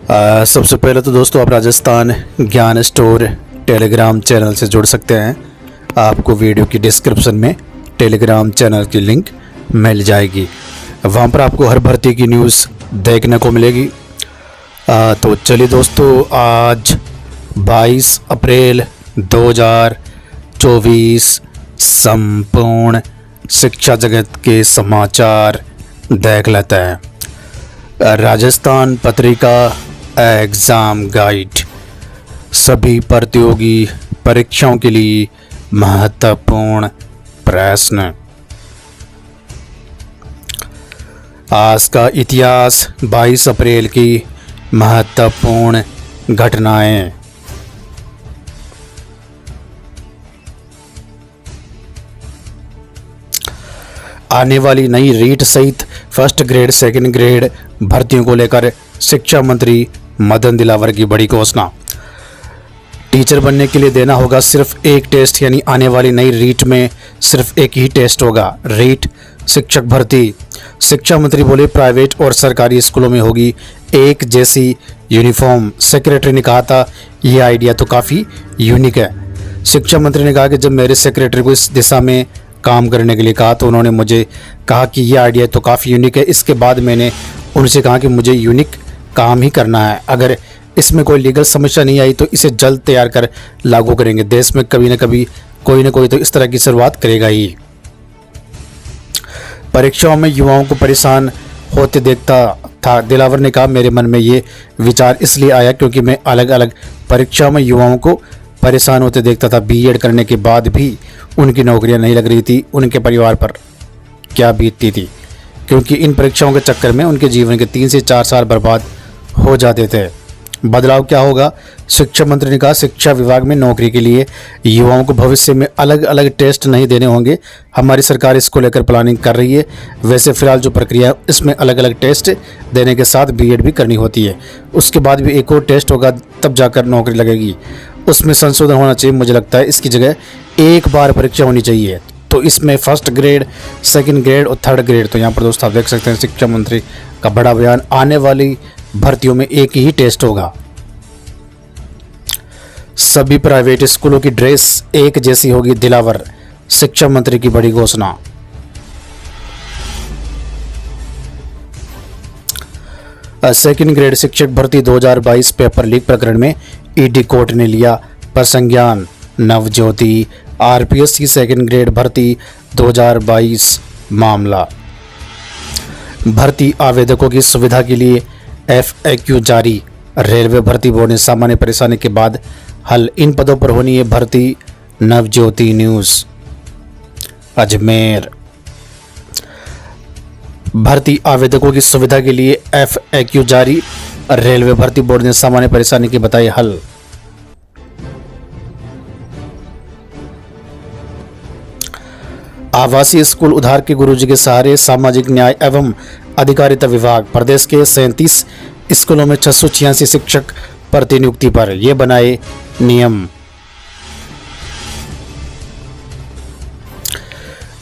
सबसे पहले तो दोस्तों आप राजस्थान ज्ञान स्टोर टेलीग्राम चैनल से जुड़ सकते हैं। आपको वीडियो की डिस्क्रिप्शन में टेलीग्राम चैनल की लिंक मिल जाएगी। वहाँ पर आपको हर भर्ती की न्यूज़ देखने को मिलेगी। तो चलिए दोस्तों, आज 22 अप्रैल 2024 संपूर्ण शिक्षा जगत के समाचार देख लेते हैं। राजस्थान पत्रिका एग्ज़ाम गाइड सभी प्रतियोगी परीक्षाओं के लिए महत्वपूर्ण प्रश्न। आज का इतिहास 22 अप्रैल की महत्वपूर्ण घटनाएं। आने वाली नई रीट सहित फर्स्ट ग्रेड सेकंड ग्रेड भर्तियों को लेकर शिक्षा मंत्री मदन दिलावर की बड़ी घोषणा। टीचर बनने के लिए देना होगा सिर्फ एक टेस्ट, यानी आने वाली नई रीट में सिर्फ एक ही टेस्ट होगा। रीट शिक्षक भर्ती। शिक्षा मंत्री बोले प्राइवेट और सरकारी स्कूलों में होगी एक जैसी यूनिफॉर्म। सेक्रेटरी ने कहा था यह आइडिया तो काफ़ी यूनिक है। शिक्षा मंत्री ने कहा कि जब मेरे सेक्रेटरी को इस दिशा में काम करने के लिए कहा तो उन्होंने मुझे कहा कि यह आइडिया तो काफ़ी यूनिक है। इसके बाद मैंने उनसे कहा कि मुझे यूनिक काम ही करना है। अगर इसमें कोई लीगल समस्या नहीं आई तो इसे जल्द तैयार कर लागू करेंगे। देश में कभी न कभी कोई न कोई तो इस तरह की शुरुआत करेगा ही। परीक्षाओं में युवाओं को परेशान होते देखता था। दिलावर ने कहा मेरे मन में ये विचार इसलिए आया क्योंकि मैं अलग अलग परीक्षाओं में युवाओं को परेशान होते देखता था। बीएड करने के बाद भी उनकी नौकरियां नहीं लग रही थी। उनके परिवार पर क्या बीतती थी, क्योंकि इन परीक्षाओं के चक्कर में उनके जीवन के 3 से 4 साल बर्बाद हो जाते थे। बदलाव क्या होगा? शिक्षा मंत्री ने कहा शिक्षा विभाग में नौकरी के लिए युवाओं को भविष्य में अलग अलग टेस्ट नहीं देने होंगे। हमारी सरकार इसको लेकर प्लानिंग कर रही है। वैसे फिलहाल जो प्रक्रिया इसमें अलग अलग टेस्ट देने के साथ बीएड भी करनी होती है। उसके बाद भी एक और टेस्ट होगा, तब जाकर नौकरी लगेगी। उसमें संशोधन होना चाहिए। मुझे लगता है इसकी जगह एक बार परीक्षा होनी चाहिए। तो इसमें फर्स्ट ग्रेड सेकंड ग्रेड और थर्ड ग्रेड। तो यहाँ पर दोस्तों आप देख सकते हैं शिक्षा मंत्री का बड़ा बयान। आने वाली भर्तियों में एक ही टेस्ट होगा। सभी प्राइवेट स्कूलों की ड्रेस एक जैसी होगी। दिलावर। शिक्षा मंत्री की बड़ी घोषणा। सेकंड ग्रेड शिक्षक भर्ती 2022 पेपर लीक प्रकरण में ईडी कोर्ट ने लिया प्रसंज्ञान। नवज्योति आरपीएससी सेकंड ग्रेड भर्ती 2022 मामला। भर्ती आवेदकों की सुविधा के लिए FAQ जारी। रेलवे भर्ती बोर्ड ने सामान्य परेशानी के बाद हल। इन पदों पर होनी है भर्ती। नवज्योति न्यूज़। अजमेर। भर्ती आवेदकों की सुविधा के लिए FAQ जारी। रेलवे भर्ती बोर्ड ने सामान्य परेशानी की बताई हल। आवासीय स्कूल उधार के गुरुजी के सहारे। सामाजिक न्याय एवं अधिकारिता विभाग। प्रदेश के 37 स्कूलों में 686 शिक्षक प्रतिनियुक्ति पर यह बनाए नियम।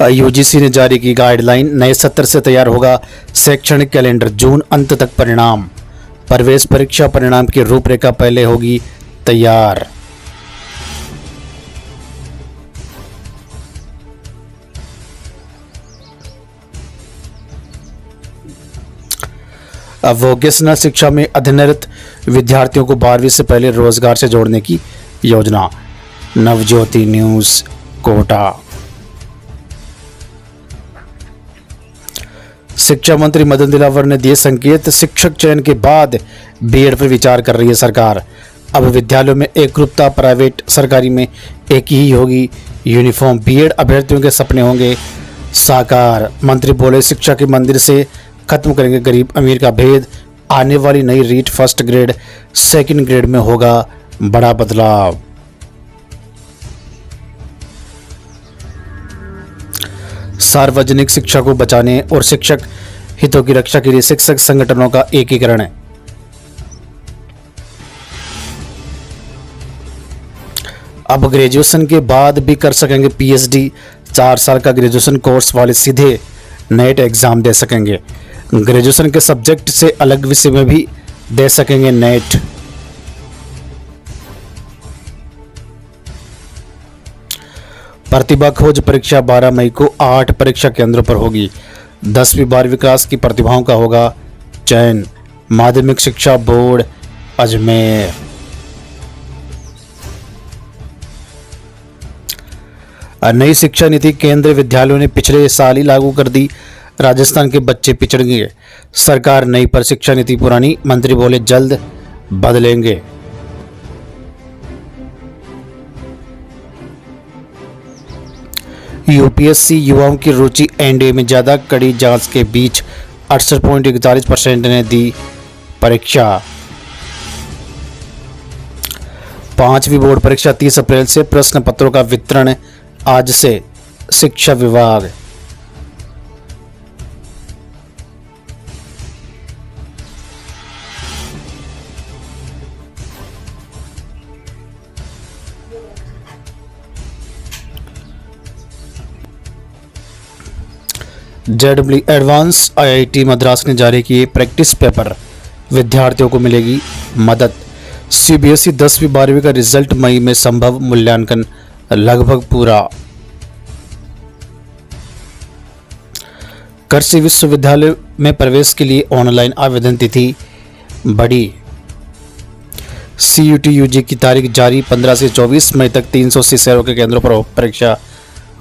यूजीसी ने जारी की गाइडलाइन। नए सत्र से तैयार होगा शैक्षणिक कैलेंडर। जून अंत तक परिणाम। प्रवेश परीक्षा परिणाम की रूपरेखा पहले होगी तैयार। वोकेशनल शिक्षा में अध्ययनरत विद्यार्थियों को 12वीं से पहले रोजगार से जोड़ने की योजना। नवज्योति न्यूज़ कोटा। शिक्षा मंत्री मदन दिलावर ने दिए संकेत। शिक्षक चयन के बाद बीएड पर विचार कर रही है सरकार। अब विद्यालयों में एकरूपता। प्राइवेट सरकारी में एक ही होगी यूनिफॉर्म। बीएड अभ्यर्थियों के सपने होंगे साकार। मंत्री बोले शिक्षा के मंदिर से खत्म करेंगे गरीब अमीर का भेद। आने वाली नई REET first grade second grade में होगा बड़ा बदलाव। सार्वजनिक शिक्षा को बचाने और शिक्षक हितों की रक्षा के लिए शिक्षक संगठनों का एकीकरण है। अब ग्रेजुएशन के बाद भी कर सकेंगे पीएचडी। 4 साल का ग्रेजुएशन कोर्स वाले सीधे नेट एग्जाम दे सकेंगे। ग्रेजुएशन के सब्जेक्ट से अलग विषय में भी दे सकेंगे नेट। प्रतिभा खोज परीक्षा 12 मई को 8 परीक्षा केंद्रों पर होगी। 10वीं 12वीं क्लास की प्रतिभाओं का होगा चयन। माध्यमिक शिक्षा बोर्ड अजमेर। नई शिक्षा नीति केंद्रीय विद्यालयों ने पिछले साल ही लागू कर दी। राजस्थान के बच्चे पिछड़ेंगे। सरकार नई पर शिक्षा नीति पुरानी, मंत्री बोले जल्द बदलेंगे। यूपीएससी युवाओं की रुचि एनडीए में ज्यादा, कड़ी जांच के बीच 68.41% ने दी परीक्षा। 5वीं बोर्ड परीक्षा 30 अप्रैल से, प्रश्न पत्रों का वितरण आज से। शिक्षा विभाग। जेडब्ल्यू एडवांस आईआईटी मद्रास ने जारी किए प्रैक्टिस पेपर, विद्यार्थियों को मिलेगी मदद। सीबीएसई 10वीं 12वीं का रिजल्ट मई में संभव, मूल्यांकन लगभग पूरा। कृषि विश्वविद्यालय में प्रवेश के लिए ऑनलाइन आवेदन तिथि बढ़ी। सीयूटी यूजी की तारीख जारी, 15 से 24 मई तक 380 शहरों के केंद्रों पर परीक्षा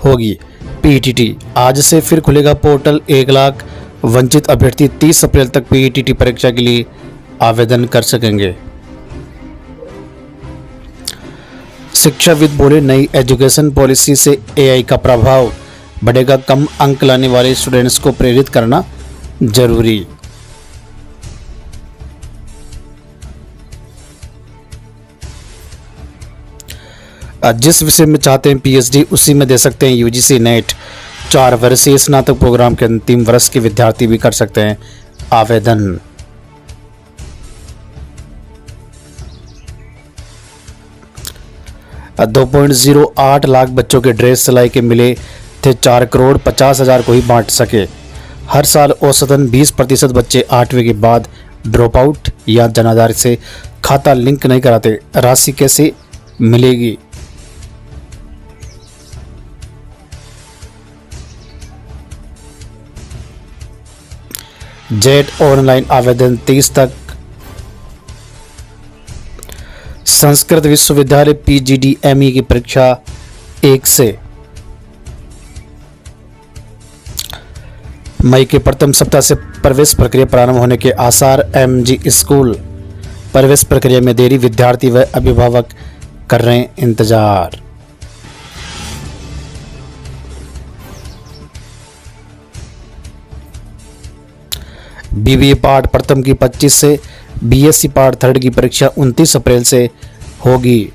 होगी। पीईटी आज से फिर खुलेगा पोर्टल। 1 लाख वंचित अभ्यर्थी 30 अप्रैल तक पीईटी परीक्षा के लिए आवेदन कर सकेंगे। शिक्षाविद बोले नई एजुकेशन पॉलिसी से एआई का प्रभाव बढ़ेगा, कम अंक लाने वाले स्टूडेंट्स को प्रेरित करना जरूरी। जिस विषय में चाहते हैं पीएचडी उसी में दे सकते हैं यूजीसी नेट। 4 वर्षीय स्नातक प्रोग्राम के अंतिम वर्ष के विद्यार्थी भी कर सकते हैं आवेदन। आ 2.08 लाख बच्चों के ड्रेस सिलाई के मिले थे, 4,50,00,000 को ही बांट सके। हर साल औसतन 20% बच्चे 8वीं के बाद ड्रॉप आउट या जनाधार से खाता लिंक नहीं कराते, राशि कैसे मिलेगी? जेट ऑनलाइन आवेदन 30 तक। संस्कृत विश्वविद्यालय पीजीडीएमई की परीक्षा 1 से। मई के प्रथम सप्ताह से प्रवेश प्रक्रिया प्रारंभ होने के आसार। एमजी स्कूल प्रवेश प्रक्रिया में देरी, विद्यार्थी व अभिभावक कर रहे हैं इंतजार। बीबीए पार्ट प्रथम की 25 से, बीएससी पार्ट थर्ड की परीक्षा 29 अप्रैल से होगी।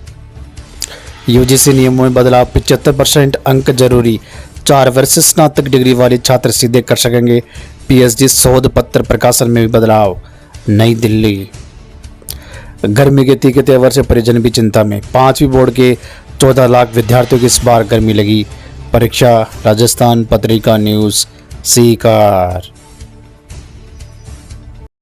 यूजीसी नियमों में बदलाव, 75% अंक जरूरी। 4 वर्ष स्नातक डिग्री वाले छात्र सीधे कर सकेंगे पीएचडी। शोध पत्र प्रकाशन में भी बदलाव। नई दिल्ली। गर्मी के तीखे तेवर से परिजन भी चिंता में। 5वीं बोर्ड के 14 लाख विद्यार्थियों की इस बार गर्मी लगी परीक्षा। राजस्थान पत्रिका न्यूज़ सीकर।